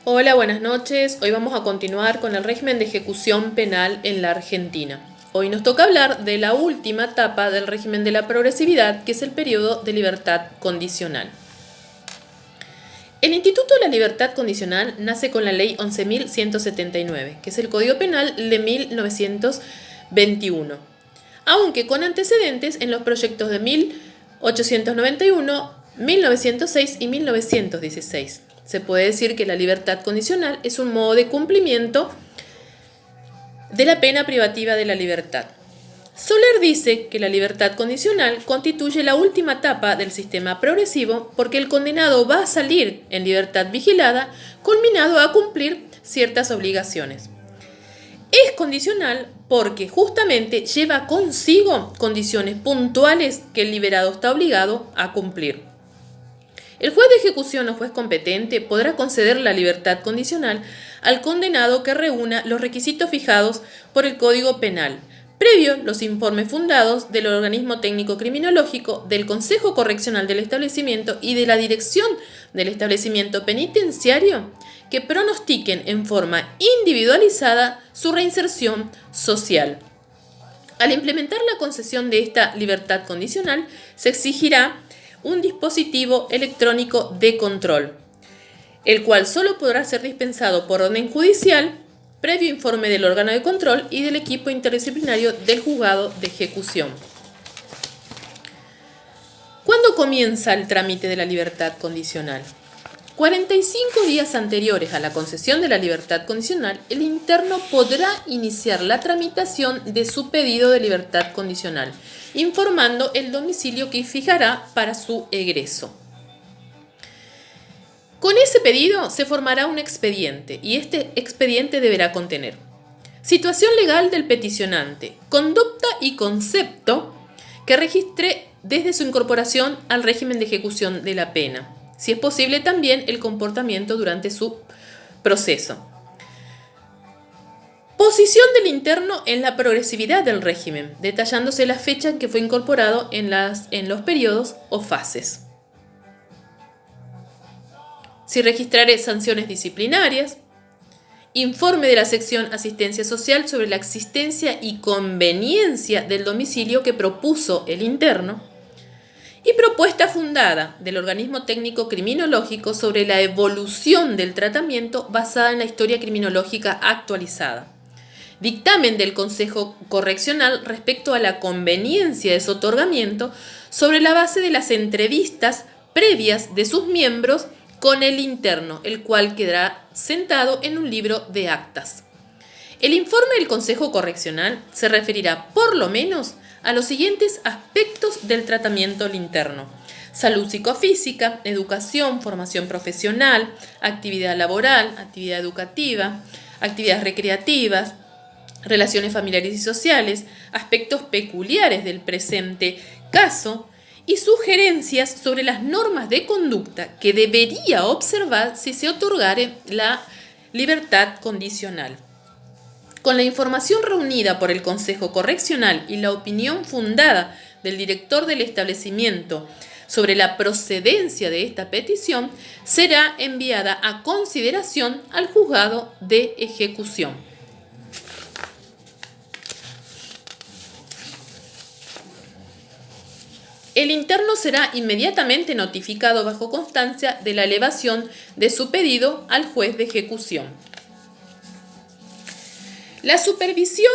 Hola, buenas noches. Hoy vamos a continuar con el régimen de ejecución penal en la Argentina. Hoy nos toca hablar de la última etapa del régimen de la progresividad, que es el periodo de libertad condicional. El Instituto de la Libertad Condicional nace con la Ley 11.179, que es el Código Penal de 1921, aunque con antecedentes en los proyectos de 1891, 1906 y 1916. Se puede decir que la libertad condicional es un modo de cumplimiento de la pena privativa de la libertad. Soler dice que la libertad condicional constituye la última etapa del sistema progresivo porque el condenado va a salir en libertad vigilada, culminado a cumplir ciertas obligaciones. Es condicional porque justamente lleva consigo condiciones puntuales que el liberado está obligado a cumplir. El juez de ejecución o juez competente podrá conceder la libertad condicional al condenado que reúna los requisitos fijados por el Código Penal, previo los informes fundados del organismo técnico criminológico, del Consejo Correccional del establecimiento y de la dirección del establecimiento penitenciario, que pronostiquen en forma individualizada su reinserción social. Al implementar la concesión de esta libertad condicional, se exigirá un dispositivo electrónico de control, el cual solo podrá ser dispensado por orden judicial, previo informe del órgano de control y del equipo interdisciplinario del juzgado de ejecución. ¿Cuándo comienza el trámite de la libertad condicional? 45 días anteriores a la concesión de la libertad condicional, el interno podrá iniciar la tramitación de su pedido de libertad condicional, informando el domicilio que fijará para su egreso. Con ese pedido se formará un expediente y este expediente deberá contener situación legal del peticionante, conducta y concepto que registre desde su incorporación al régimen de ejecución de la pena, si es posible también el comportamiento durante su proceso. Posición del interno en la progresividad del régimen, detallándose la fecha en que fue incorporado en los periodos o fases. Si registrare sanciones disciplinarias, informe de la sección Asistencia Social sobre la existencia y conveniencia del domicilio que propuso el interno, y propuesta fundada del organismo técnico criminológico sobre la evolución del tratamiento basada en la historia criminológica actualizada. Dictamen del Consejo Correccional respecto a la conveniencia de su otorgamiento sobre la base de las entrevistas previas de sus miembros con el interno, el cual quedará sentado en un libro de actas. El informe del Consejo Correccional se referirá por lo menos a los siguientes aspectos del tratamiento del interno: salud psicofísica, educación, formación profesional, actividad laboral, actividad educativa, actividades recreativas, relaciones familiares y sociales, aspectos peculiares del presente caso y sugerencias sobre las normas de conducta que debería observar si se otorgare la libertad condicional. Con la información reunida por el Consejo Correccional y la opinión fundada del director del establecimiento sobre la procedencia de esta petición, será enviada a consideración al juzgado de ejecución. El interno será inmediatamente notificado bajo constancia de la elevación de su pedido al juez de ejecución. La supervisión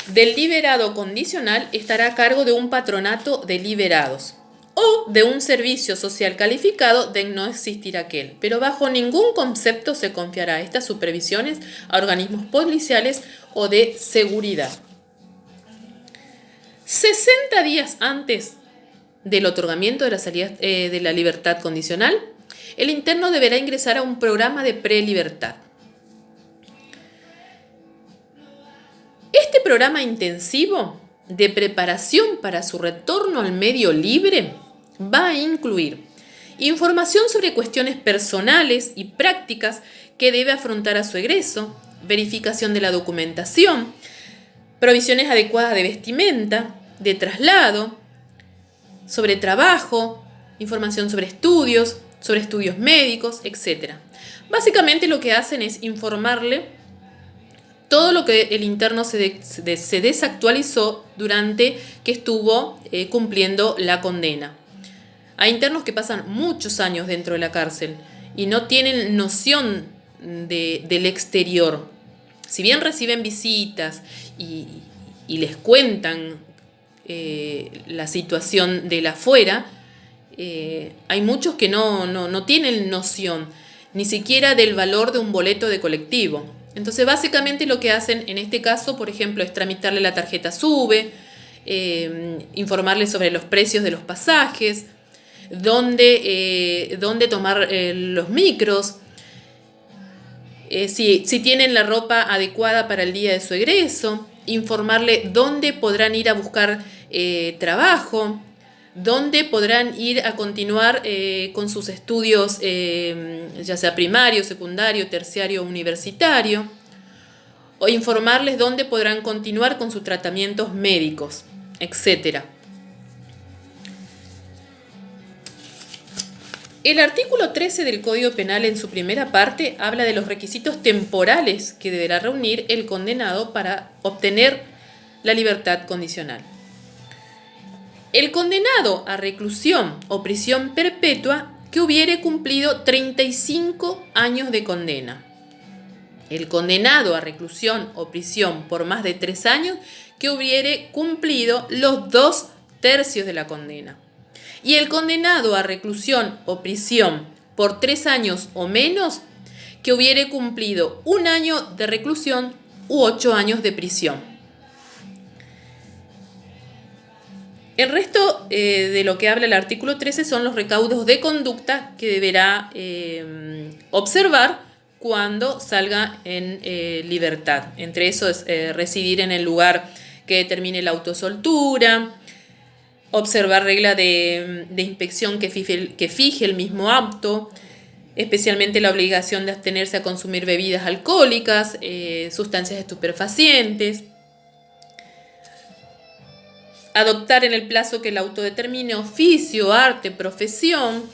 del liberado condicional estará a cargo de un patronato de liberados o de un servicio social calificado de no existir aquel, pero bajo ningún concepto se confiará estas supervisiones a organismos policiales o de seguridad. 60 días antes del otorgamiento de la salida de la libertad condicional, el interno deberá ingresar a un programa de prelibertad. Este programa intensivo de preparación para su retorno al medio libre va a incluir información sobre cuestiones personales y prácticas que debe afrontar a su egreso, verificación de la documentación, provisiones adecuadas de vestimenta, de traslado, sobre trabajo, información sobre estudios, sobre estudios médicos, etc. Básicamente lo que hacen es informarle todo lo que el interno se desactualizó durante que estuvo cumpliendo la condena. Hay internos que pasan muchos años dentro de la cárcel y no tienen noción del exterior. Si bien reciben visitas y les cuentan la situación del afuera, hay muchos que no tienen noción ni siquiera del valor de un boleto de colectivo. Entonces, básicamente lo que hacen en este caso, por ejemplo, es tramitarle la tarjeta SUBE, informarle sobre los precios de los pasajes, dónde tomar los micros, si tienen la ropa adecuada para el día de su egreso, informarle dónde podrán ir a buscar trabajo, dónde podrán ir a continuar con sus estudios, ya sea primario, secundario, terciario o universitario, o informarles dónde podrán continuar con sus tratamientos médicos, etc. El artículo 13 del Código Penal en su primera parte habla de los requisitos temporales que deberá reunir el condenado para obtener la libertad condicional. El condenado a reclusión o prisión perpetua que hubiere cumplido 35 años de condena. El condenado a reclusión o prisión por más de 3 años que hubiere cumplido los 2/3 de la condena. Y el condenado a reclusión o prisión por 3 años o menos que hubiere cumplido 1 año de reclusión u 8 años de prisión. El resto de lo que habla el artículo 13 son los recaudos de conducta que deberá observar cuando salga en libertad. Entre eso es residir en el lugar que determine la autosoltura, observar regla de inspección que fije el mismo auto, especialmente la obligación de abstenerse a consumir bebidas alcohólicas, sustancias estupefacientes, adoptar en el plazo que el auto determine oficio, arte, profesión,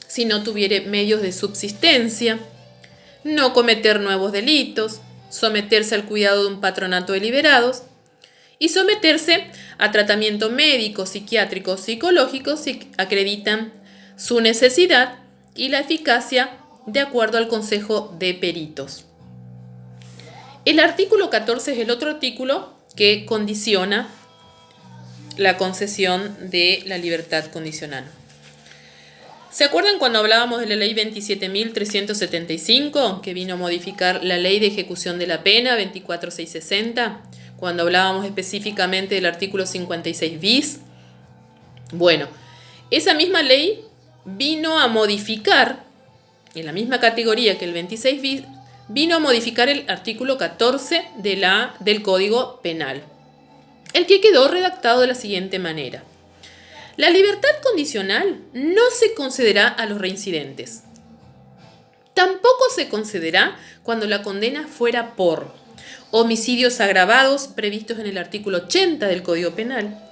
si no tuviere medios de subsistencia, no cometer nuevos delitos, someterse al cuidado de un patronato de liberados y someterse a tratamiento médico, psiquiátrico, psicológico si acreditan su necesidad y la eficacia de acuerdo al Consejo de Peritos. El artículo 14 es el otro artículo que condiciona la concesión de la libertad condicional. ¿Se acuerdan cuando hablábamos de la ley 27.375, que vino a modificar la ley de ejecución de la pena 24660? Cuando hablábamos específicamente del artículo 56 bis. Bueno, esa misma ley vino a modificar, en la misma categoría que el 26 bis, vino a modificar el artículo 14 del Código Penal, el que quedó redactado de la siguiente manera. La libertad condicional no se concederá a los reincidentes. Tampoco se concederá cuando la condena fuera por homicidios agravados previstos en el artículo 80 del Código Penal,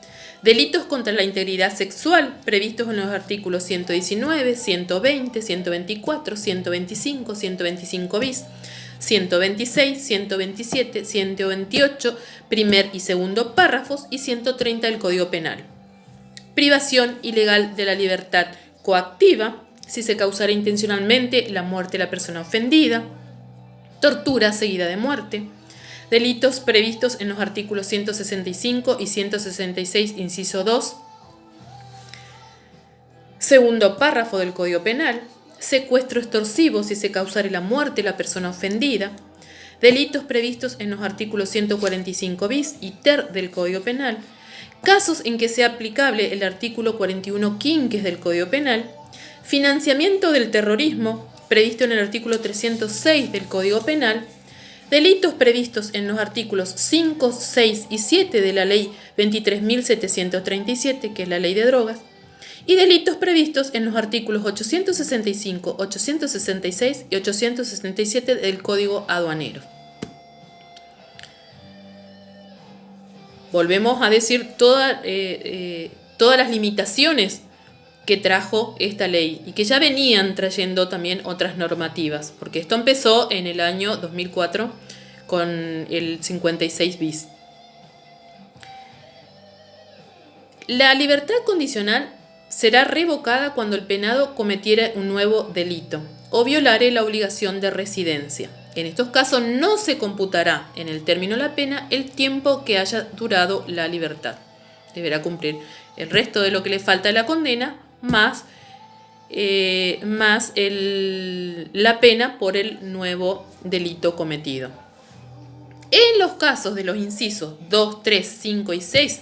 delitos contra la integridad sexual previstos en los artículos 119, 120, 124, 125, 125 bis, 126, 127, 128, primer y segundo párrafos y 130 del Código Penal. Privación ilegal de la libertad coactiva, si se causara intencionalmente la muerte de la persona ofendida, tortura seguida de muerte, delitos previstos en los artículos 165 y 166, inciso 2, segundo párrafo del Código Penal, secuestro extorsivo si se causare la muerte de la persona ofendida, delitos previstos en los artículos 145 bis y ter del Código Penal, casos en que sea aplicable el artículo 41 quinques del Código Penal, financiamiento del terrorismo previsto en el artículo 306 del Código Penal, delitos previstos en los artículos 5, 6 y 7 de la Ley 23.737, que es la Ley de Drogas, y delitos previstos en los artículos 865, 866 y 867 del Código Aduanero. Volvemos a decir todas las limitaciones que trajo esta ley y que ya venían trayendo también otras normativas, porque esto empezó en el año 2004 con el 56 bis. La libertad condicional será revocada cuando el penado cometiera un nuevo delito o violare la obligación de residencia. En estos casos no se computará en el término de la pena el tiempo que haya durado la libertad. Deberá cumplir el resto de lo que le falta de la condena más la pena por el nuevo delito cometido. En los casos de los incisos 2, 3, 5 y 6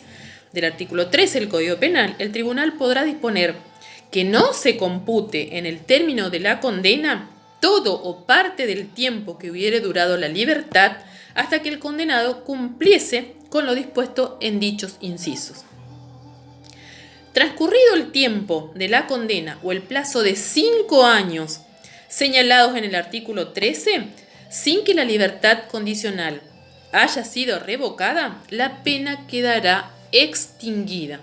del artículo 13 del Código Penal, el tribunal podrá disponer que no se compute en el término de la condena todo o parte del tiempo que hubiere durado la libertad hasta que el condenado cumpliese con lo dispuesto en dichos incisos. Transcurrido el tiempo de la condena o el plazo de 5 años señalados en el artículo 13, sin que la libertad condicional haya sido revocada, la pena quedará extinguida.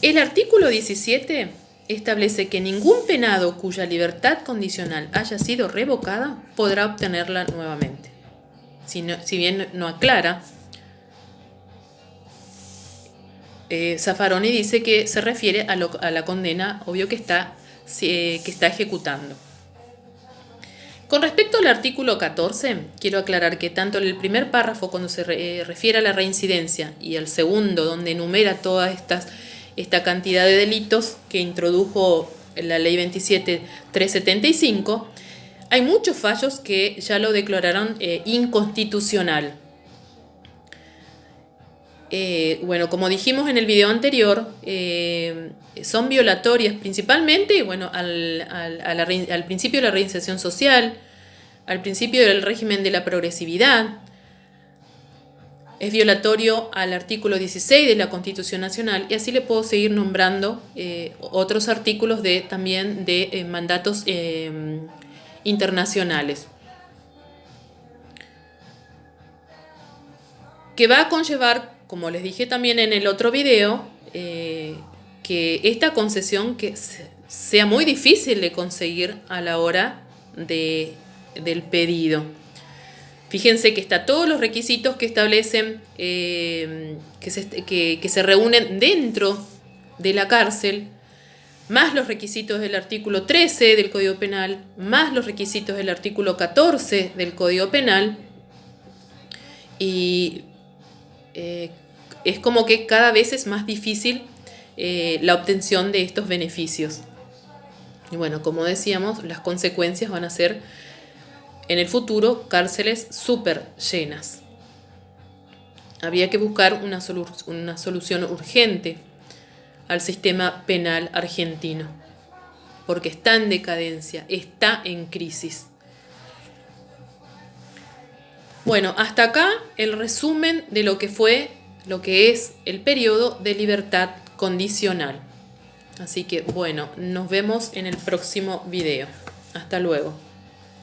El artículo 17 establece que ningún penado cuya libertad condicional haya sido revocada podrá obtenerla nuevamente. Si bien no aclara, Zaffaroni dice que se refiere a la condena, obvio que está ejecutando. Con respecto al artículo 14, quiero aclarar que tanto en el primer párrafo, cuando se refiere a la reincidencia, y el segundo, donde enumera toda esta cantidad de delitos que introdujo la ley 27.375, hay muchos fallos que ya lo declararon inconstitucional. Como dijimos en el video anterior, son violatorias principalmente al principio de la reinserción social, al principio del régimen de la progresividad. Es violatorio al artículo 16 de la Constitución Nacional, y así le puedo seguir nombrando otros artículos también de mandatos internacionales, que va a conllevar, como les dije también en el otro video, que esta concesión que sea muy difícil de conseguir a la hora del pedido. Fíjense que está todos los requisitos que establecen que se reúnen dentro de la cárcel, más los requisitos del artículo 13 del Código Penal, más los requisitos del artículo 14 del Código Penal, y es como que cada vez es más difícil la obtención de estos beneficios. Y bueno, como decíamos, las consecuencias van a ser en el futuro cárceles súper llenas. Había que buscar una solución urgente al sistema penal argentino, porque está en decadencia, está en crisis. Bueno, hasta acá el resumen de lo que es el periodo de libertad condicional. Así que bueno, nos vemos en el próximo video. Hasta luego.